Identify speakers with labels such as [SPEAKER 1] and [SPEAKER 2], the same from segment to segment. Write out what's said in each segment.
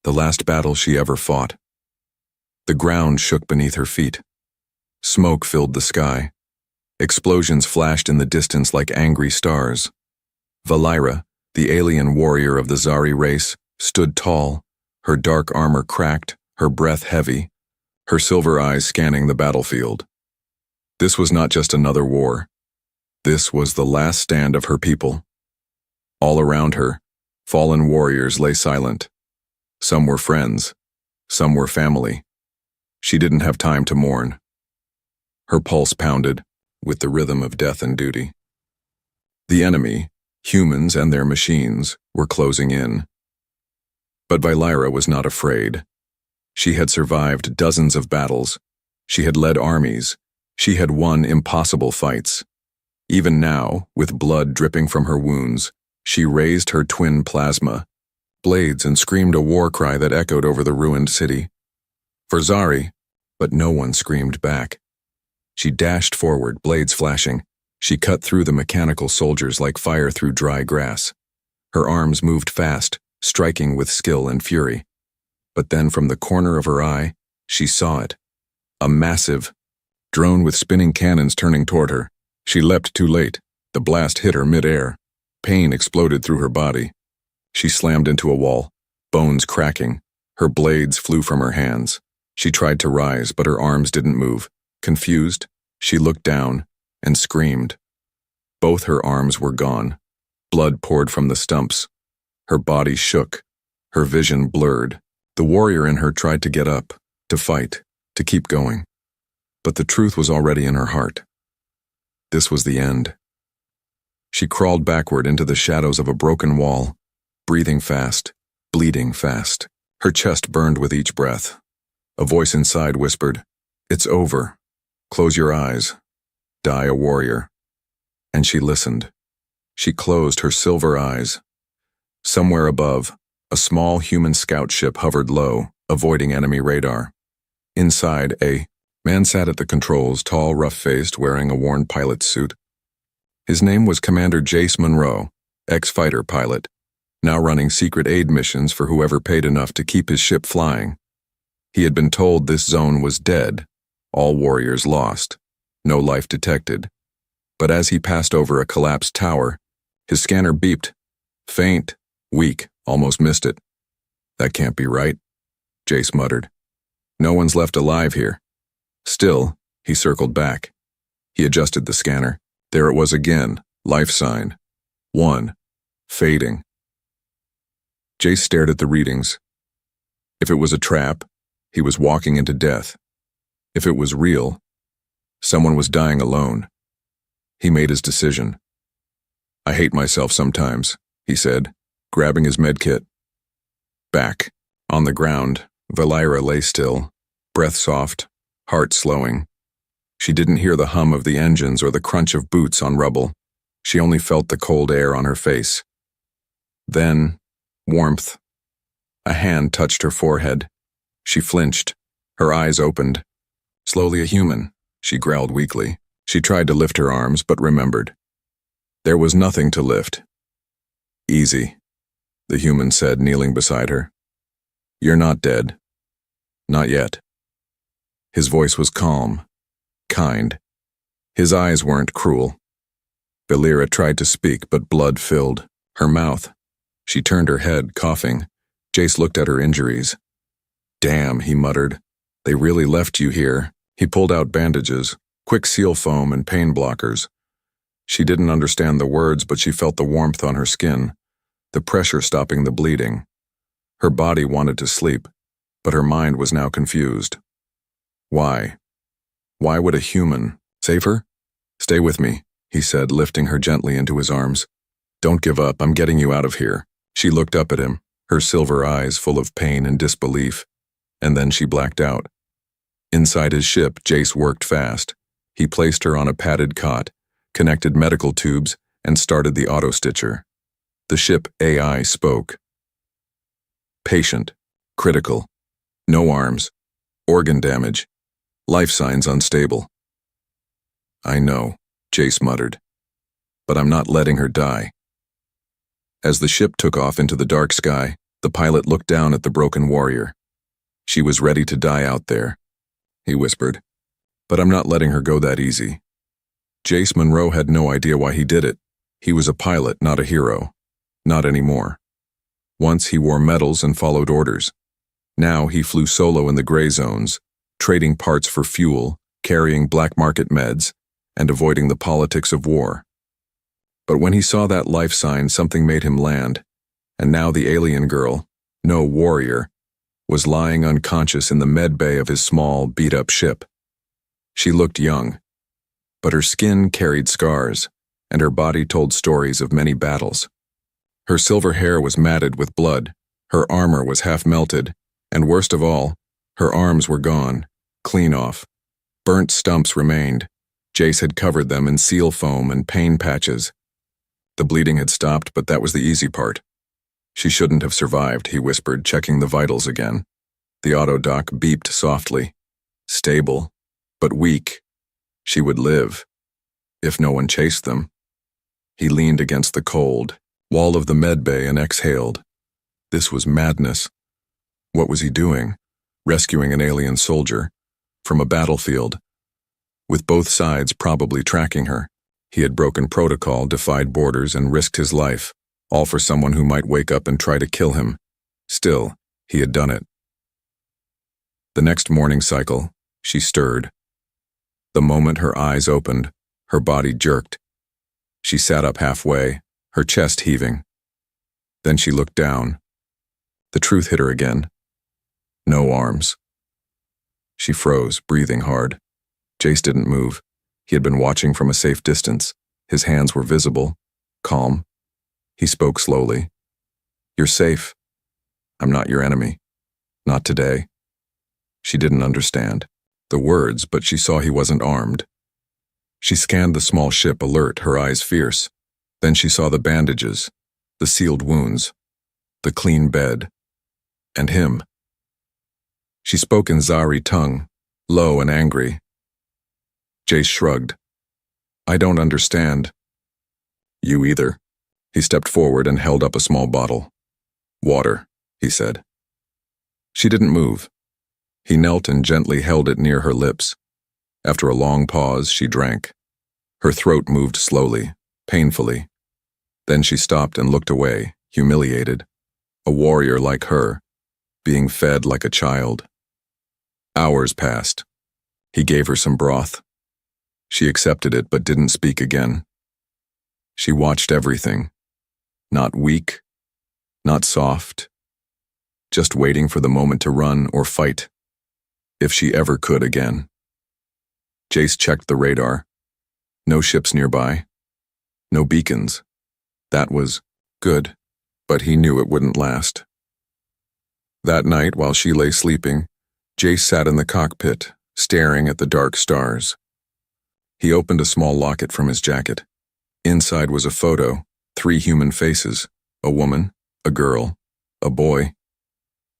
[SPEAKER 1] the last battle she ever fought. The ground shook beneath her feet. Smoke filled the sky. Explosions flashed in the distance like angry stars. Valira, the alien warrior of the Zari race, stood tall, her dark armor cracked, her breath heavy, her silver eyes scanning the battlefield. This was not just another war. This was the last stand of her people. All around her, fallen warriors lay silent. Some were friends, some were family. She didn't have time to mourn. Her pulse pounded, with the rhythm of death and duty. The enemy, humans and their machines, were closing in. But Valira was not afraid. She had survived dozens of battles. She had led armies. She had won impossible fights. Even now, with blood dripping from her wounds, she raised her twin plasma blades and screamed a war cry that echoed over the ruined city. For Zari, but no one screamed back. She dashed forward, blades flashing. She cut through the mechanical soldiers like fire through dry grass. Her arms moved fast, striking with skill and fury. But then from the corner of her eye, she saw it. A massive drone with spinning cannons turning toward her. She leapt too late. The blast hit her mid-air. Pain exploded through her body. She slammed into a wall, bones cracking. Her blades flew from her hands. She tried to rise, but her arms didn't move. Confused, she looked down and screamed. Both her arms were gone. Blood poured from the stumps. Her body shook. Her vision blurred. The warrior in her tried to get up, to fight, to keep going. But the truth was already in her heart. This was the end. She crawled backward into the shadows of a broken wall, breathing fast, bleeding fast. Her chest burned with each breath. A voice inside whispered, "It's over. Close your eyes. Die a warrior." And she listened. She closed her silver eyes. Somewhere above, a small human scout ship hovered low, avoiding enemy radar. Inside, a man sat at the controls, tall, rough-faced, wearing a worn pilot's suit. His name was Commander Jace Monroe, ex-fighter pilot, now running secret aid missions for whoever paid enough to keep his ship flying. He had been told this zone was dead, all warriors lost, no life detected. But as he passed over a collapsed tower, his scanner beeped. Faint, weak, almost missed it. "That can't be right," Jace muttered. "No one's left alive here." Still, he circled back. He adjusted the scanner. There it was again, life sign. 1, fading. Jace stared at the readings. If it was a trap, he was walking into death. If it was real, someone was dying alone. He made his decision. "I hate myself sometimes," he said, grabbing his medkit. Back, on the ground, Valira lay still, breath soft, heart slowing. She didn't hear the hum of the engines or the crunch of boots on rubble. She only felt the cold air on her face. Then, warmth. A hand touched her forehead. She flinched. Her eyes opened. "Slowly a human," she growled weakly. She tried to lift her arms, but remembered. There was nothing to lift. "Easy," the human said, kneeling beside her. "You're not dead. Not yet." His voice was calm, kind. His eyes weren't cruel. Valira tried to speak, but blood filled her mouth. She turned her head, coughing. Jace looked at her injuries. "Damn," he muttered. "They really left you here." He pulled out bandages, quick seal foam and pain blockers. She didn't understand the words, but she felt the warmth on her skin, the pressure stopping the bleeding. Her body wanted to sleep, but her mind was now confused. Why? Why would a human save her? "Stay with me," he said, lifting her gently into his arms. "Don't give up, I'm getting you out of here." She looked up at him, her silver eyes full of pain and disbelief, and then she blacked out. Inside his ship, Jace worked fast. He placed her on a padded cot, connected medical tubes, and started the auto-stitcher. The ship AI spoke. "Patient. Critical. No arms. Organ damage. Life signs unstable." "I know," Jace muttered. "But I'm not letting her die." As the ship took off into the dark sky, The pilot looked down at the broken warrior. She was ready to die out there, he whispered. But I'm not letting her go that easy. Jace Monroe had no idea why he did it. He was a pilot, not a hero. Not anymore. Once he wore medals and followed orders. Now he flew solo in the gray zones, trading parts for fuel, carrying black market meds, and avoiding the politics of war. But when he saw that life sign, something made him land, and now the alien girl, no warrior, was lying unconscious in the med bay of his small, beat-up ship. She looked young, but her skin carried scars, and her body told stories of many battles. Her silver hair was matted with blood, her armor was half melted, and worst of all, her arms were gone, clean off. Burnt stumps remained. Jace had covered them in seal foam and pain patches. The bleeding had stopped, but that was the easy part. She shouldn't have survived, he whispered, checking the vitals again. The autodoc beeped softly. Stable, but weak. She would live, if no one chased them. He leaned against the cold wall of the med bay and exhaled. This was madness. What was he doing? Rescuing an alien soldier from a battlefield, with both sides probably tracking her. He had broken protocol, defied borders, and risked his life, all for someone who might wake up and try to kill him. Still, he had done it. The next morning cycle, she stirred. The moment her eyes opened, her body jerked. She sat up halfway, her chest heaving. Then she looked down. The truth hit her again. No arms. She froze, breathing hard. Jace didn't move. He had been watching from a safe distance. His hands were visible, calm. He spoke slowly. You're safe. I'm not your enemy. Not today. She didn't understand the words, but she saw he wasn't armed. She scanned the small ship, alert, her eyes fierce. Then she saw the bandages, the sealed wounds, the clean bed, and him. She spoke in Zari tongue, low and angry. Jace shrugged. I don't understand. You either. He stepped forward and held up a small bottle. Water, he said. She didn't move. He knelt and gently held it near her lips. After a long pause, she drank. Her throat moved slowly, painfully. Then she stopped and looked away, humiliated. A warrior like her, being fed like a child. Hours passed. He gave her some broth. She accepted it but didn't speak again. She watched everything. Not weak, not soft, just waiting for the moment to run or fight, if she ever could again. Jace checked the radar. No ships nearby. No beacons. That was good, but he knew it wouldn't last. That night, while she lay sleeping, Jace sat in the cockpit, staring at the dark stars. He opened a small locket from his jacket. Inside was a photo, 3 human faces, a woman, a girl, a boy.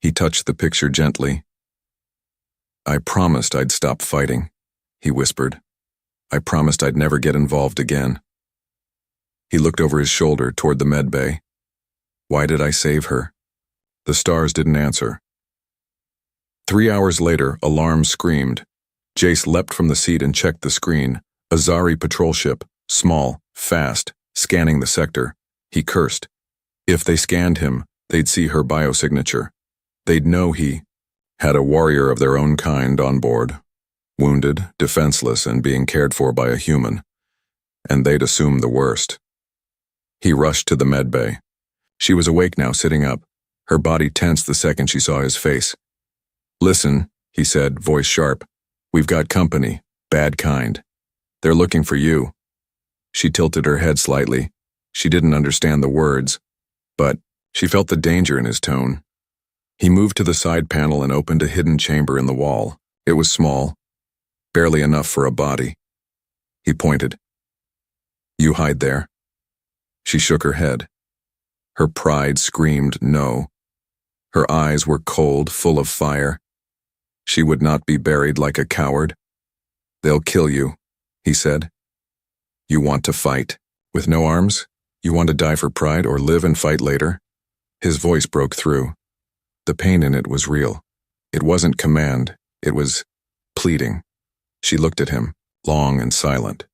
[SPEAKER 1] He touched the picture gently. I promised I'd stop fighting, he whispered. I promised I'd never get involved again. He looked over his shoulder toward the med bay. Why did I save her? The stars didn't answer. 3 hours later, alarms screamed. Jace leapt from the seat and checked the screen. A Zari patrol ship, small, fast, scanning the sector. He cursed. If they scanned him, they'd see her biosignature. They'd know he had a warrior of their own kind on board, wounded, defenseless, and being cared for by a human. And they'd assume the worst. He rushed to the med bay. She was awake now, sitting up. Her body tensed the second she saw his face. Listen, he said, voice sharp. We've got company, bad kind. They're looking for you. She tilted her head slightly. She didn't understand the words, but she felt the danger in his tone. He moved to the side panel and opened a hidden chamber in the wall. It was small, barely enough for a body. He pointed. You hide there. She shook her head. Her pride screamed no. Her eyes were cold, full of fire. She would not be buried like a coward. They'll kill you, he said. You want to fight. With no arms? You want to die for pride or live and fight later? His voice broke through. The pain in it was real. It wasn't command, it was pleading. She looked at him, long and silent.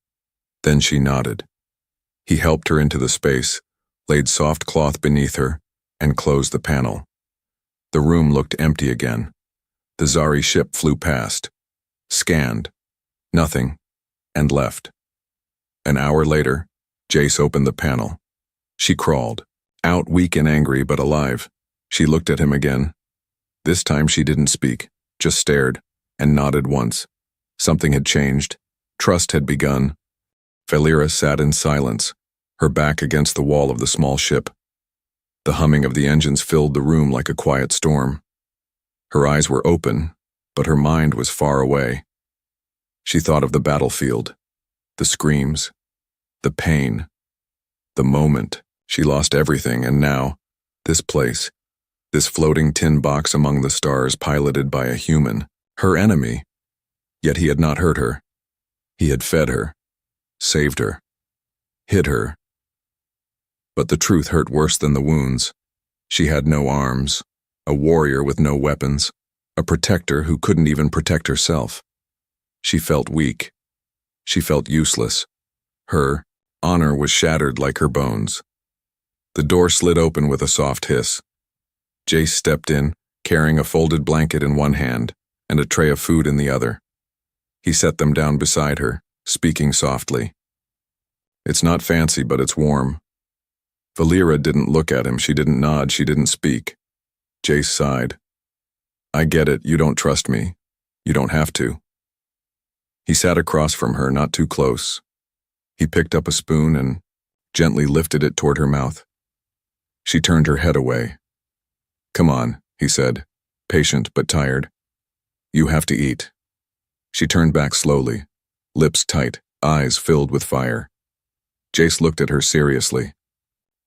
[SPEAKER 1] Then she nodded. He helped her into the space, laid soft cloth beneath her, and closed the panel. The room looked empty again. The Zari ship flew past, scanned, nothing, and left. An hour later, Jace opened the panel. She crawled, out weak and angry but alive. She looked at him again. This time she didn't speak, just stared, and nodded once. Something had changed. Trust had begun. Valera sat in silence, her back against the wall of the small ship. The humming of the engines filled the room like a quiet storm. Her eyes were open, but her mind was far away. She thought of the battlefield, the screams, the pain, the moment. She lost everything, and now, this place, this floating tin box among the stars piloted by a human, her enemy. Yet he had not hurt her. He had fed her, saved her, hid her. But the truth hurt worse than the wounds. She had no arms, a warrior with no weapons, a protector who couldn't even protect herself. She felt weak. She felt useless. Her honor was shattered like her bones. The door slid open with a soft hiss. Jace stepped in, carrying a folded blanket in one hand and a tray of food in the other. He set them down beside her, speaking softly. "It's not fancy, but it's warm." Valera didn't look at him, she didn't nod, she didn't speak. Jace sighed. "I get it, you don't trust me. You don't have to." He sat across from her, not too close. He picked up a spoon and gently lifted it toward her mouth. She turned her head away. "Come on," he said, patient but tired. "You have to eat." She turned back slowly, lips tight, eyes filled with fire. Jace looked at her seriously.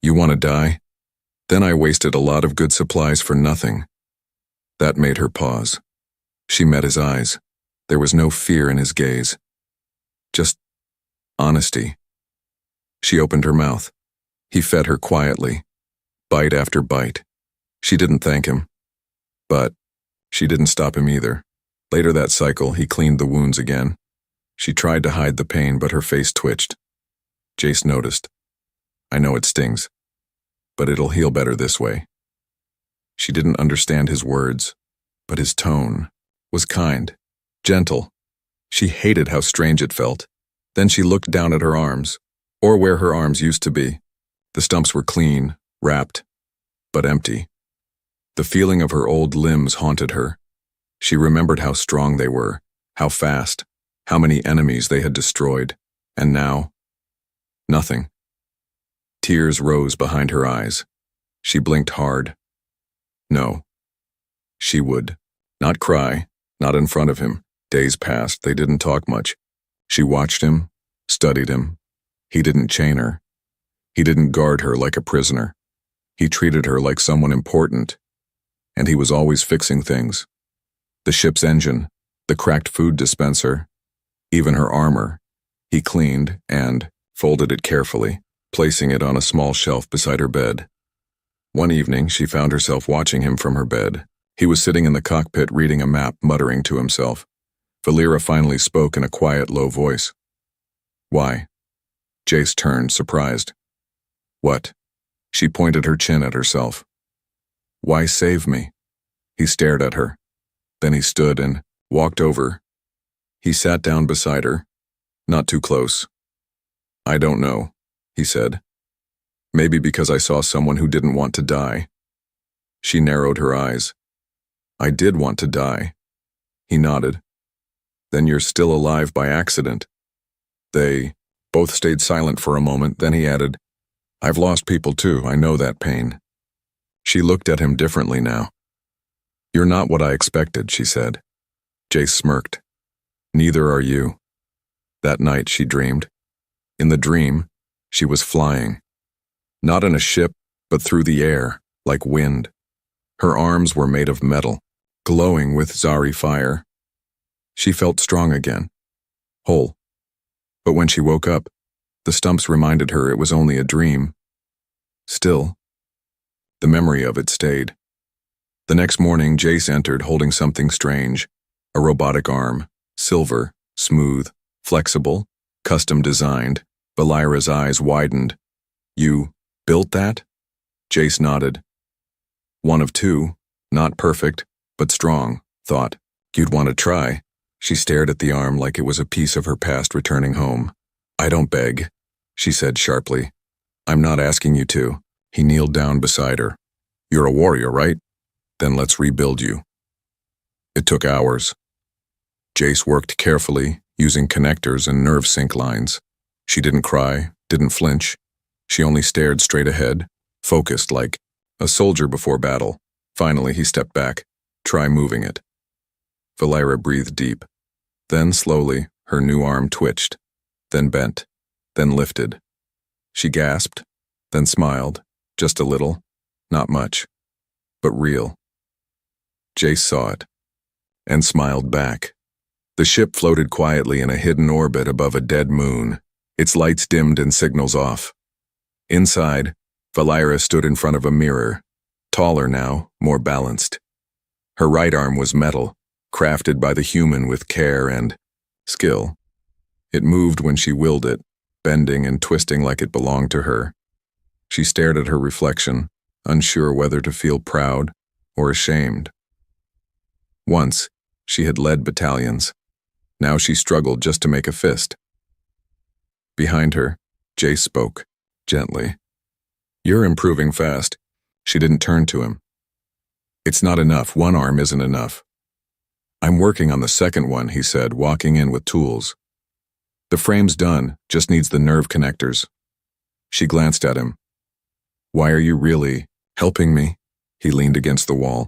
[SPEAKER 1] "You want to die? Then I wasted a lot of good supplies for nothing." That made her pause. She met his eyes. There was no fear in his gaze. Just honesty. She opened her mouth. He fed her quietly, bite after bite. She didn't thank him. But she didn't stop him either. Later that cycle, he cleaned the wounds again. She tried to hide the pain, but her face twitched. Jace noticed. "I know it stings, but it'll heal better this way." She didn't understand his words, but his tone was kind, gentle. She hated how strange it felt. Then she looked down at her arms, or where her arms used to be. The stumps were clean, wrapped, but empty. The feeling of her old limbs haunted her. She remembered how strong they were, how fast, how many enemies they had destroyed, and now, nothing. Tears rose behind her eyes. She blinked hard. No. She would not cry, not in front of him. Days passed, they didn't talk much. She watched him, studied him. He didn't chain her. He didn't guard her like a prisoner. He treated her like someone important. And he was always fixing things. The ship's engine, the cracked food dispenser, even her armor. He cleaned and folded it carefully, placing it on a small shelf beside her bed. One evening, she found herself watching him from her bed. He was sitting in the cockpit reading a map, muttering to himself. Valera finally spoke in a quiet, low voice. "Why?" Jace turned, surprised. "What?" She pointed her chin at herself. "Why save me?" He stared at her. Then he stood and walked over. He sat down beside her, not too close. "I don't know," he said. "Maybe because I saw someone who didn't want to die." She narrowed her eyes. "I did want to die." He nodded. "Then you're still alive by accident." They both stayed silent for a moment, then he added, "I've lost people too, I know that pain." She looked at him differently now. "You're not what I expected," she said. Jace smirked. "Neither are you." That night she dreamed. In the dream, she was flying. Not in a ship, but through the air, like wind. Her arms were made of metal, glowing with Zari fire. She felt strong again, whole. But when she woke up, the stumps reminded her it was only a dream. Still, The memory of it stayed. The next morning, Jace entered holding something strange, a robotic arm, silver, smooth, flexible, custom designed. Valira's eyes widened. You built that? Jace nodded. One of two, not perfect, but strong, thought. You'd want to try. She stared at the arm like it was a piece of her past returning home. I don't beg, she said sharply. I'm not asking you to. He kneeled down beside her. You're a warrior, right? Then let's rebuild you. It took hours. Jace worked carefully, using connectors and nerve sync lines. She didn't cry, didn't flinch. She only stared straight ahead, focused like a soldier before battle. Finally, he stepped back. Try moving it. Valira breathed deep. Then slowly, her new arm twitched, then bent, then lifted. She gasped, then smiled, just a little, not much, but real. Jace saw it, and smiled back. The ship floated quietly in a hidden orbit above a dead moon, its lights dimmed and signals off. Inside, Valira stood in front of a mirror, taller now, more balanced. Her right arm was metal, crafted by the human with care and skill. It moved when she willed it, bending and twisting like it belonged to her. She stared at her reflection, unsure whether to feel proud or ashamed. Once, she had led battalions. Now she struggled just to make a fist. Behind her, Jace spoke, gently. You're improving fast. She didn't turn to him. It's not enough. One arm isn't enough. I'm working on the second one, he said, walking in with tools. The frame's done, just needs the nerve connectors. She glanced at him. Why are you really helping me? He leaned against the wall.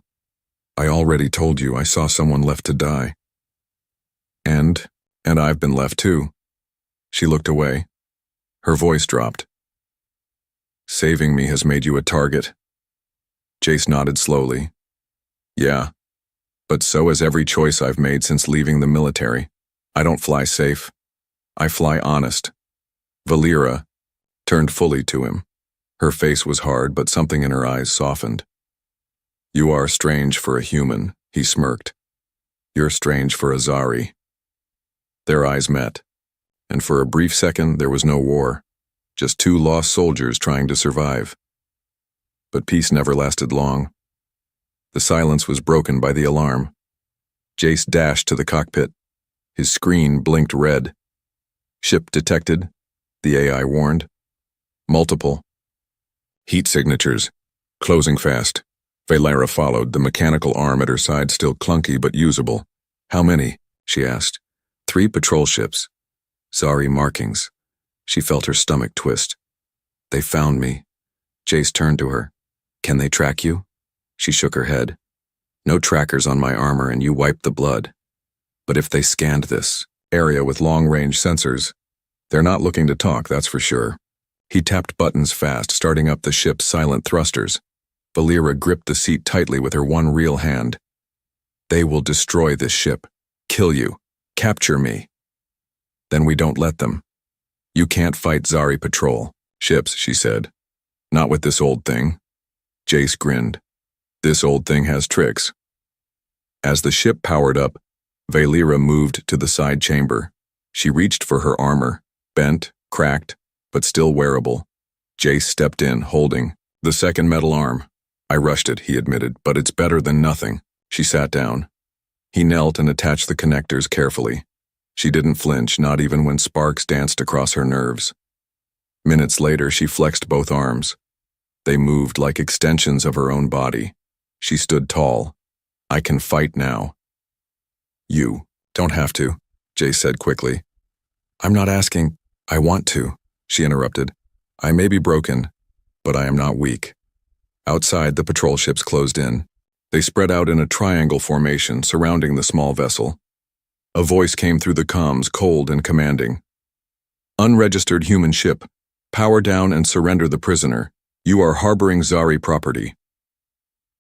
[SPEAKER 1] I already told you I saw someone left to die. And I've been left too. She looked away. Her voice dropped. Saving me has made you a target. Jace nodded slowly. Yeah, but so has every choice I've made since leaving the military. I don't fly safe. I fly honest. Valira turned fully to him. Her face was hard, but something in her eyes softened. You are strange for a human, he smirked. You're strange for a Zari. Their eyes met, and for a brief second there was no war, just two lost soldiers trying to survive. But peace never lasted long. The silence was broken by the alarm. Jace dashed to the cockpit. His screen blinked red. Ship detected, the AI warned. Multiple. Heat signatures. Closing fast. Valira followed, the mechanical arm at her side still clunky but usable. How many? She asked. 3 patrol ships. Zari markings. She felt her stomach twist. They found me. Jace turned to her. Can they track you? She shook her head. No trackers on my armor and you wiped the blood. But if they scanned this area with long-range sensors, they're not looking to talk, that's for sure. He tapped buttons fast, starting up the ship's silent thrusters. Valira gripped the seat tightly with her one real hand. They will destroy this ship. Kill you. Capture me. Then we don't let them. You can't fight Zari patrol ships, she said. Not with this old thing. Jace grinned. This old thing has tricks. As the ship powered up, Valira moved to the side chamber. She reached for her armor, bent, cracked, but still wearable. Jace stepped in, holding the second metal arm. I rushed it, he admitted, but it's better than nothing. She sat down. He knelt and attached the connectors carefully. She didn't flinch, not even when sparks danced across her nerves. Minutes later, she flexed both arms. They moved like extensions of her own body. She stood tall. I can fight now. You don't have to, Jace said quickly. I'm not asking. I want to, she interrupted. I may be broken, but I am not weak. Outside, the patrol ships closed in. They spread out in a triangle formation surrounding the small vessel. A voice came through the comms, cold and commanding. Unregistered human ship. Power down and surrender the prisoner. You are harboring Zari property.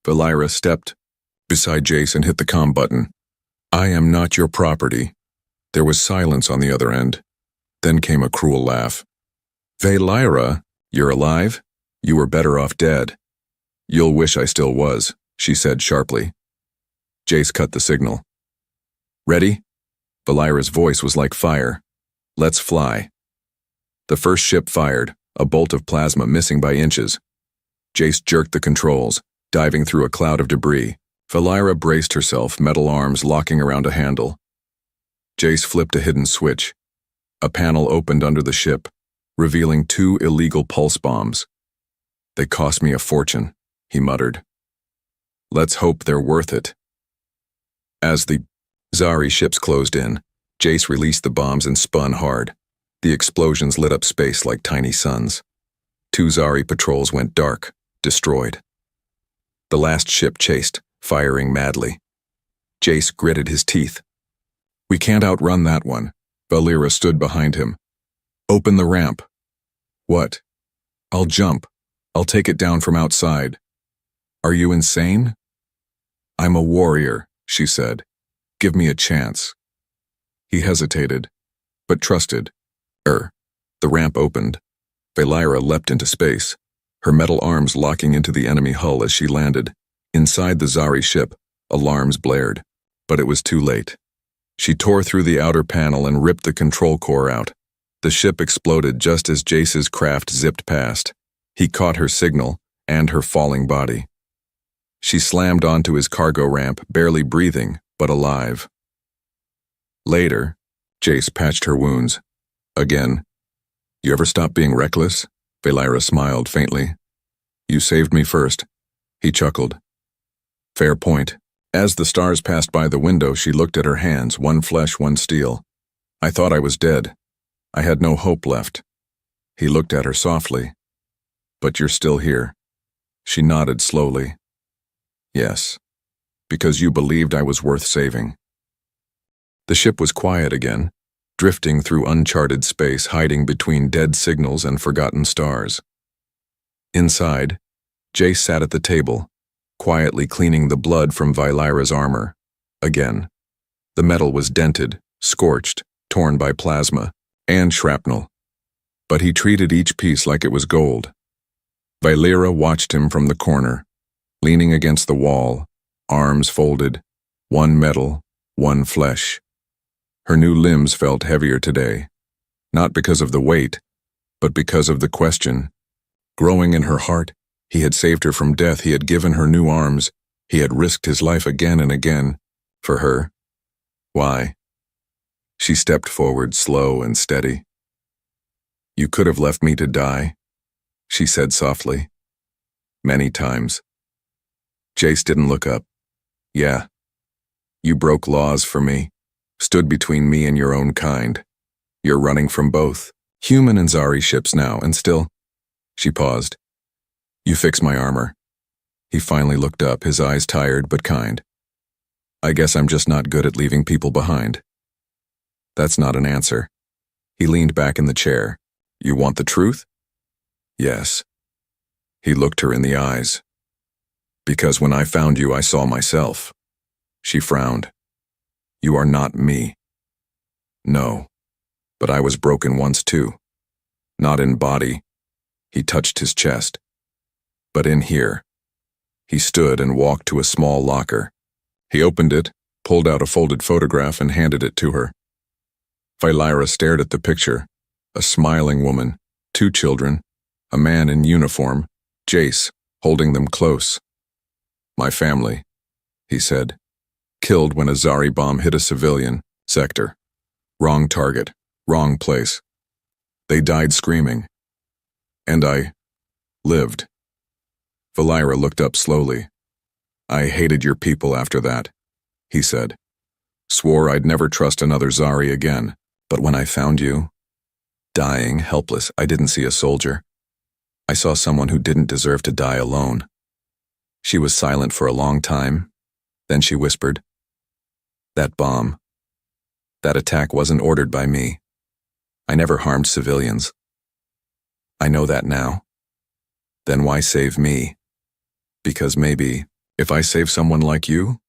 [SPEAKER 1] Valira stepped beside Jace and hit the comm button. I am not your property. There was silence on the other end. Then came a cruel laugh. Valira, you're alive? You were better off dead. You'll wish I still was, she said sharply. Jace cut the signal. Ready? Valira's voice was like fire. Let's fly. The first ship fired, a bolt of plasma missing by inches. Jace jerked the controls, diving through a cloud of debris. Valira braced herself, metal arms locking around a handle. Jace flipped a hidden switch. A panel opened under the ship, revealing 2 illegal pulse bombs. They cost me a fortune, he muttered. Let's hope they're worth it. As the Zari ships closed in, Jace released the bombs and spun hard. The explosions lit up space like tiny suns. 2 Zari patrols went dark, destroyed. The last ship chased, firing madly. Jace gritted his teeth. We can't outrun that one. Valira stood behind him. Open the ramp. What? I'll jump. I'll take it down from outside. Are you insane? I'm a warrior, she said. Give me a chance. He hesitated, but trusted. The ramp opened. Valira leapt into space, her metal arms locking into the enemy hull as she landed. Inside the Zari ship, alarms blared, but it was too late. She tore through the outer panel and ripped the control core out. The ship exploded just as Jace's craft zipped past. He caught her signal and her falling body. She slammed onto his cargo ramp, barely breathing, but alive. Later, Jace patched her wounds. Again. You ever stop being reckless? Valira smiled faintly. You saved me first. He chuckled. Fair point. As the stars passed by the window, she looked at her hands, one flesh, one steel. I thought I was dead. I had no hope left. He looked at her softly. But you're still here. She nodded slowly. Yes, because you believed I was worth saving. The ship was quiet again, drifting through uncharted space, hiding between dead signals and forgotten stars. Inside, Jace sat at the table, quietly cleaning the blood from Valira's armor. Again, the metal was dented, scorched, torn by plasma, and shrapnel. But he treated each piece like it was gold. Valira watched him from the corner, leaning against the wall, arms folded, one metal, one flesh. Her new limbs felt heavier today, not because of the weight, but because of the question. Growing in her heart, he had saved her from death, he had given her new arms, he had risked his life again and again. For her. Why? She stepped forward, slow and steady. You could have left me to die, she said softly. Many times. Jace didn't look up. Yeah. You broke laws for me, stood between me and your own kind. You're running from both, human and Zari ships now, and still. She paused. You fix my armor. He finally looked up, his eyes tired but kind. I guess I'm just not good at leaving people behind. That's not an answer. He leaned back in the chair. You want the truth? Yes. He looked her in the eyes. Because when I found you, I saw myself. She frowned. You are not me. No. But I was broken once too. Not in body. He touched his chest. But in here. He stood and walked to a small locker. He opened it, pulled out a folded photograph and handed it to her. Valira stared at the picture. A smiling woman, 2 children, a man in uniform, Jace, holding them close. My family, he said. Killed when a Zari bomb hit a civilian sector. Wrong target, wrong place. They died screaming. And I lived. Valira looked up slowly. I hated your people after that, he said. Swore I'd never trust another Zari again. But when I found you, dying, helpless, I didn't see a soldier. I saw someone who didn't deserve to die alone. She was silent for a long time. Then she whispered, That bomb. That attack wasn't ordered by me. I never harmed civilians. I know that now. Then why save me? Because maybe, if I save someone like you,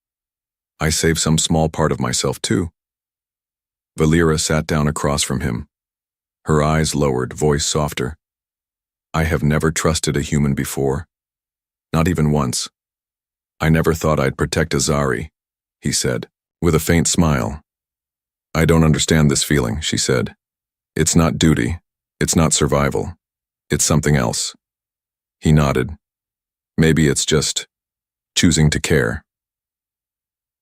[SPEAKER 1] I save some small part of myself too. Valira sat down across from him. Her eyes lowered, voice softer. I have never trusted a human before. Not even once. I never thought I'd protect Azari, he said, with a faint smile. I don't understand this feeling, she said. It's not duty. It's not survival. It's something else. He nodded. Maybe it's just choosing to care.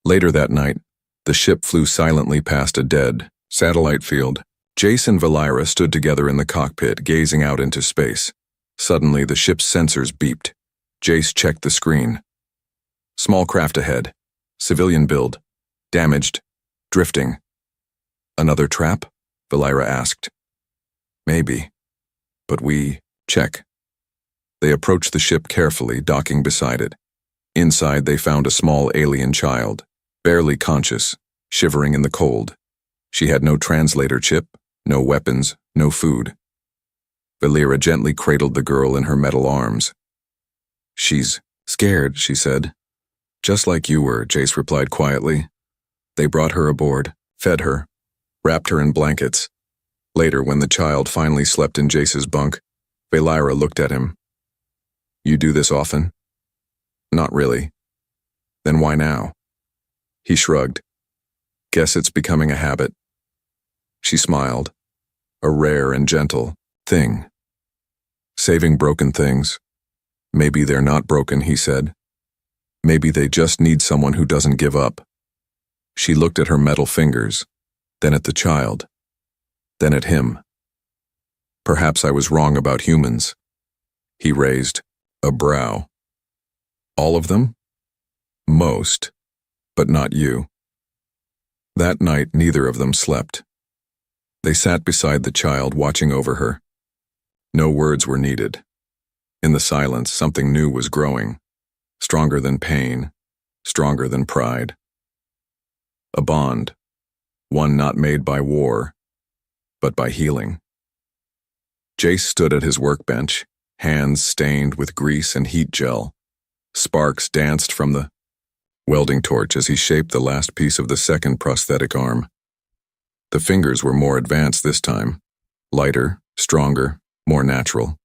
[SPEAKER 1] Later that night, the ship flew silently past a dead satellite field. Jace and Valira stood together in the cockpit, gazing out into space. Suddenly, the ship's sensors beeped. Jace checked the screen. Small craft ahead. Civilian build. Damaged. Drifting. Another trap? Valira asked. Maybe. But check. They approached the ship carefully, docking beside it. Inside, they found a small alien child, barely conscious, shivering in the cold. She had no translator chip, no weapons, no food. Valira gently cradled the girl in her metal arms. She's scared, she said. Just like you were, Jace replied quietly. They brought her aboard, fed her, wrapped her in blankets. Later, when the child finally slept in Jace's bunk, Valira looked at him. You do this often? Not really. Then why now? He shrugged. Guess it's becoming a habit. She smiled. A rare and gentle thing. Saving broken things. Maybe they're not broken, he said. Maybe they just need someone who doesn't give up. She looked at her metal fingers, then at the child, then at him. Perhaps I was wrong about humans. He raised a brow. All of them? Most, but not you. That night, neither of them slept. They sat beside the child, watching over her. No words were needed. In the silence, something new was growing, stronger than pain, stronger than pride. A bond, one not made by war, but by healing. Jace stood at his workbench, hands stained with grease and heat gel. Sparks danced from the welding torch as he shaped the last piece of the second prosthetic arm. The fingers were more advanced this time, lighter, stronger, more natural.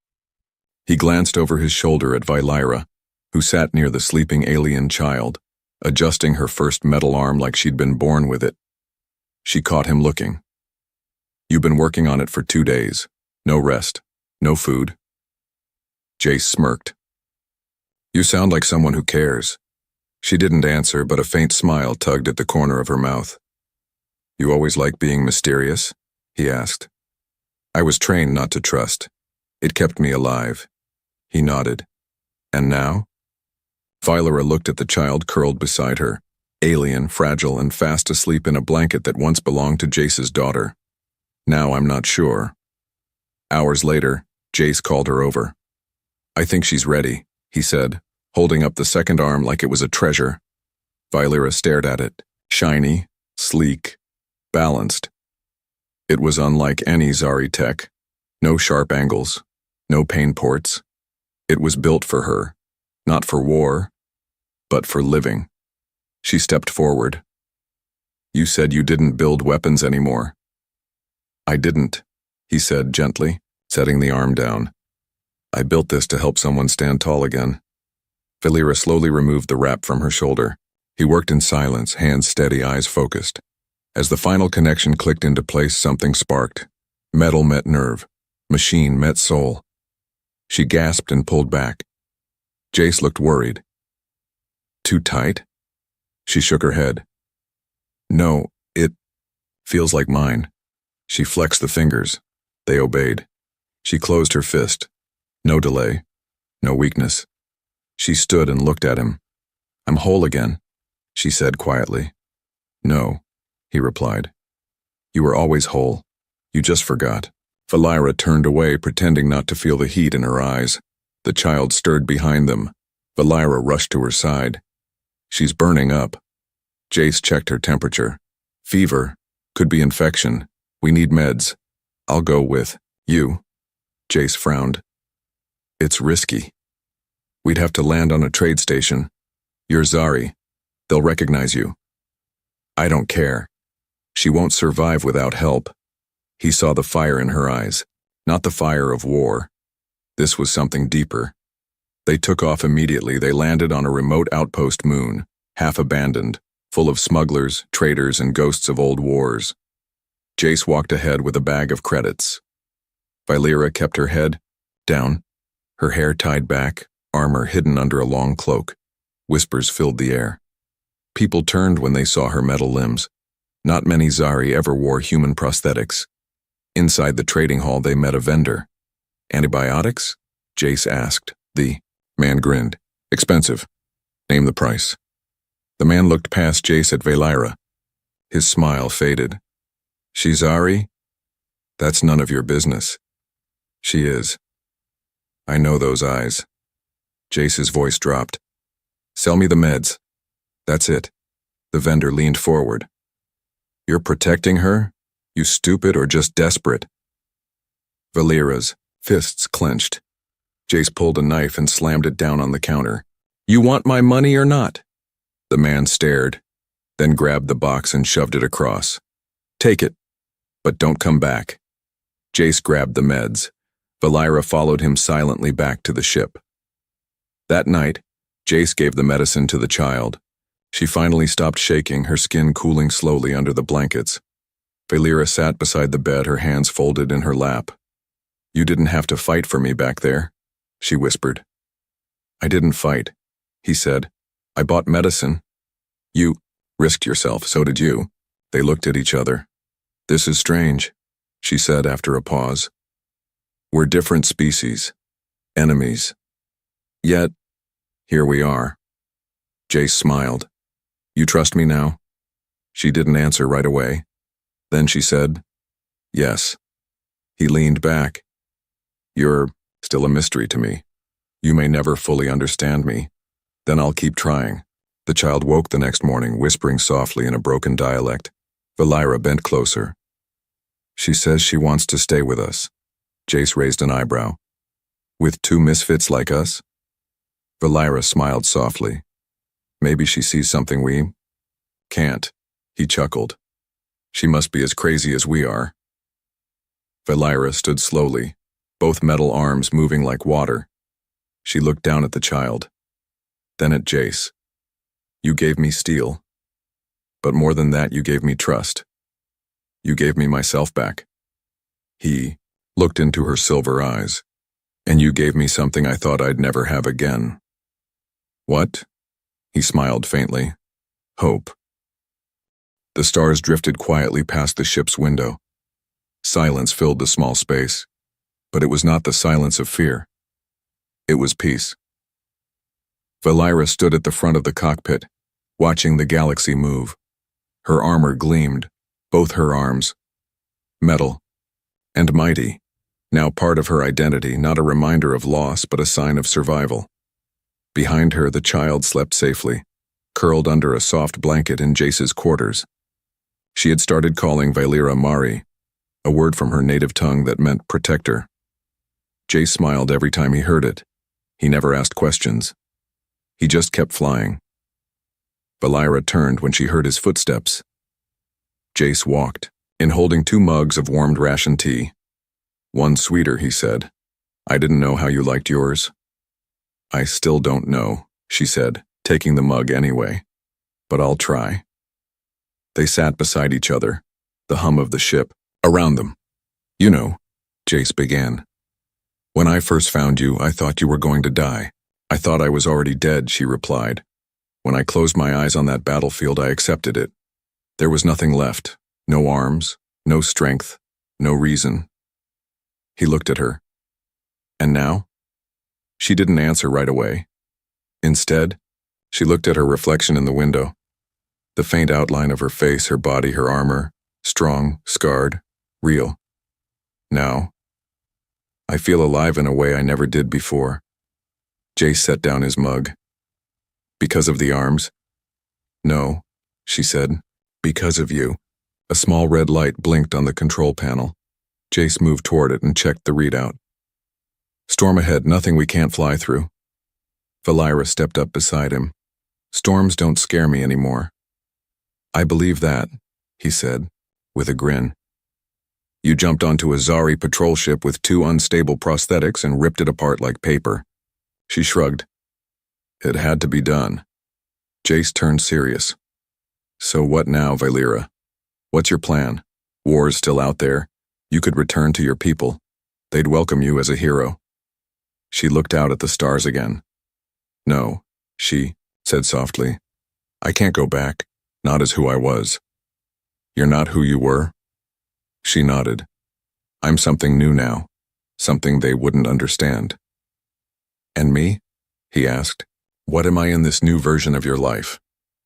[SPEAKER 1] He glanced over his shoulder at Valira, who sat near the sleeping alien child, adjusting her first metal arm like she'd been born with it. She caught him looking. You've been working on it for 2 days. No rest. No food. Jace smirked. You sound like someone who cares. She didn't answer, but a faint smile tugged at the corner of her mouth. You always like being mysterious? He asked. I was trained not to trust. It kept me alive. He nodded. And now? Valira looked at the child curled beside her, alien, fragile, and fast asleep in a blanket that once belonged to Jace's daughter. Now I'm not sure. Hours later, Jace called her over. I think she's ready, he said, holding up the second arm like it was a treasure. Valira stared at it, shiny, sleek, balanced. It was unlike any Zari tech. No sharp angles, no pain ports. It was built for her, not for war, but for living. She stepped forward. You said you didn't build weapons anymore. I didn't, he said gently, setting the arm down. I built this to help someone stand tall again. Valira slowly removed the wrap from her shoulder. He worked in silence, hands steady, eyes focused. As the final connection clicked into place, something sparked. Metal met nerve. Machine met soul. She gasped and pulled back. Jace looked worried. Too tight? She shook her head. No, it feels like mine. She flexed the fingers. They obeyed. She closed her fist. No delay. No weakness. She stood and looked at him. I'm whole again, she said quietly. No, he replied. You were always whole. You just forgot. Valira turned away, pretending not to feel the heat in her eyes. The child stirred behind them. Valira rushed to her side. She's burning up. Jace checked her temperature. Fever. Could be infection. We need meds. I'll go with you. Jace frowned. It's risky. We'd have to land on a trade station. You're Zari. They'll recognize you. I don't care. She won't survive without help. He saw the fire in her eyes, not the fire of war. This was something deeper. They took off immediately. They landed on a remote outpost moon, half abandoned, full of smugglers, traitors, and ghosts of old wars. Jace walked ahead with a bag of credits. Valeera kept her head down, her hair tied back, armor hidden under a long cloak. Whispers filled the air. People turned when they saw her metal limbs. Not many Zari ever wore human prosthetics. Inside the trading hall they met a vendor. Antibiotics? Jace asked. The man grinned. Expensive. Name the price. The man looked past Jace at Valeera. His smile faded. She's Zari? That's none of your business. She is. I know those eyes. Jace's voice dropped. Sell me the meds. That's it. The vendor leaned forward. You're protecting her? You stupid or just desperate? Valeera's fists clenched. Jace pulled a knife and slammed it down on the counter. You want my money or not? The man stared, then grabbed the box and shoved it across. Take it, but don't come back. Jace grabbed the meds. Valeera followed him silently back to the ship. That night, Jace gave the medicine to the child. She finally stopped shaking, her skin cooling slowly under the blankets. Valeera sat beside the bed, her hands folded in her lap. You didn't have to fight for me back there, she whispered. I didn't fight, he said. I bought medicine. You risked yourself, so did you. They looked at each other. This is strange, she said after a pause. We're different species, enemies. Yet, here we are. Jace smiled. You trust me now? She didn't answer right away. Then she said, yes. He leaned back. You're still a mystery to me. You may never fully understand me. Then I'll keep trying. The child woke the next morning, whispering softly in a broken dialect. Valeera bent closer. She says she wants to stay with us. Jace raised an eyebrow. With two misfits like us? Valeera smiled softly. Maybe she sees something we can't. He chuckled. She must be as crazy as we are. Valeera stood slowly, both metal arms moving like water. She looked down at the child, then at Jace. You gave me steel. But more than that, you gave me trust. You gave me myself back. He looked into her silver eyes. And you gave me something I thought I'd never have again. What? He smiled faintly. Hope. The stars drifted quietly past the ship's window. Silence filled the small space, but it was not the silence of fear. It was peace. Valeera stood at the front of the cockpit, watching the galaxy move. Her armor gleamed, both her arms. Metal. And mighty. Now part of her identity, not a reminder of loss, but a sign of survival. Behind her, the child slept safely, curled under a soft blanket in Jace's quarters. She had started calling Valeera Mari, a word from her native tongue that meant protector. Jace smiled every time he heard it. He never asked questions. He just kept flying. Valeera turned when she heard his footsteps. Jace walked, in holding 2 mugs of warmed ration tea. One sweeter, he said. I didn't know how you liked yours. I still don't know, she said, taking the mug anyway. But I'll try. They sat beside each other, the hum of the ship around them. You know, Jace began. When I first found you, I thought you were going to die. I thought I was already dead, she replied. When I closed my eyes on that battlefield, I accepted it. There was nothing left. No arms, no strength, no reason. He looked at her. And now? She didn't answer right away. Instead, she looked at her reflection in the window. The faint outline of her face, her body, her armor, strong, scarred, real. Now, I feel alive in a way I never did before. Jace set down his mug. Because of the arms? No, she said. Because of you. A small red light blinked on the control panel. Jace moved toward it and checked the readout. Storm ahead, nothing we can't fly through. Valeera stepped up beside him. Storms don't scare me anymore. I believe that, he said, with a grin. You jumped onto a Zari patrol ship with 2 unstable prosthetics and ripped it apart like paper. She shrugged. It had to be done. Jace turned serious. So what now, Valera? What's your plan? War's still out there. You could return to your people. They'd welcome you as a hero. She looked out at the stars again. No, she said softly. I can't go back, not as who I was. You're not who you were? She nodded. I'm something new now, something they wouldn't understand. And me? He asked. What am I in this new version of your life?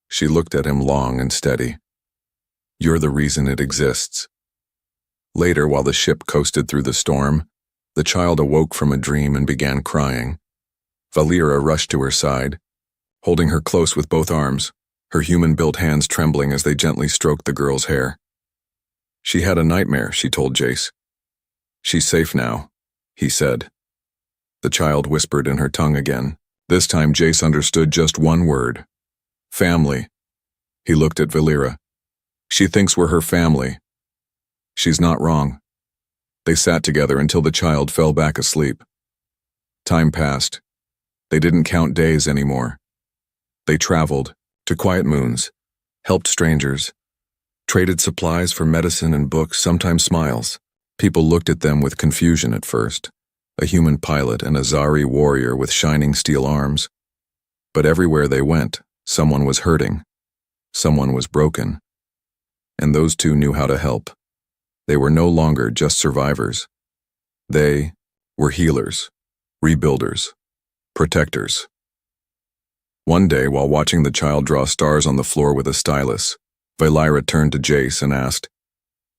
[SPEAKER 1] She looked at him long and steady. You're the reason it exists. Later, while the ship coasted through the storm, the child awoke from a dream and began crying. Valera rushed to her side, holding her close with both arms, her human-built hands trembling as they gently stroked the girl's hair. She had a nightmare, she told Jace. She's safe now, he said. The child whispered in her tongue again. This time Jace understood just one word. Family. He looked at Valera. She thinks we're her family. She's not wrong. They sat together until the child fell back asleep. Time passed. They didn't count days anymore. They traveled to quiet moons, helped strangers, traded supplies for medicine and books, sometimes smiles. People looked at them with confusion at first. A human pilot and a Zari warrior with shining steel arms. But everywhere they went, someone was hurting. Someone was broken. And those two knew how to help. They were no longer just survivors. They were healers, rebuilders, protectors. One day, while watching the child draw stars on the floor with a stylus, Valera turned to Jace and asked,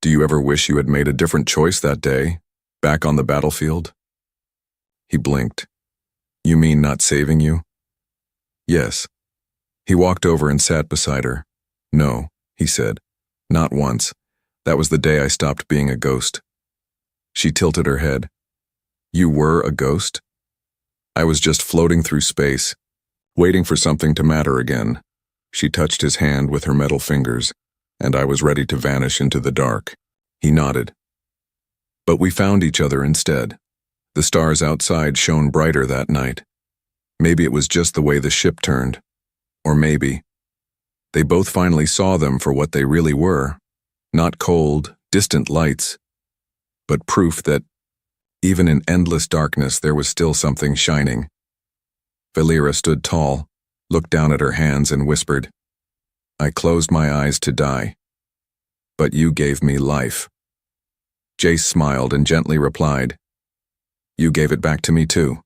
[SPEAKER 1] Do you ever wish you had made a different choice that day, back on the battlefield? He blinked. You mean not saving you? Yes. He walked over and sat beside her. No, he said. Not once. That was the day I stopped being a ghost. She tilted her head. You were a ghost? I was just floating through space, waiting for something to matter again. She touched his hand with her metal fingers, and I was ready to vanish into the dark. He nodded. But we found each other instead. The stars outside shone brighter that night. Maybe it was just the way the ship turned. Or maybe they both finally saw them for what they really were. Not cold, distant lights, but proof that even in endless darkness there was still something shining. Valera stood tall, looked down at her hands and whispered, I closed my eyes to die. But you gave me life. Jace smiled and gently replied, You gave it back to me too.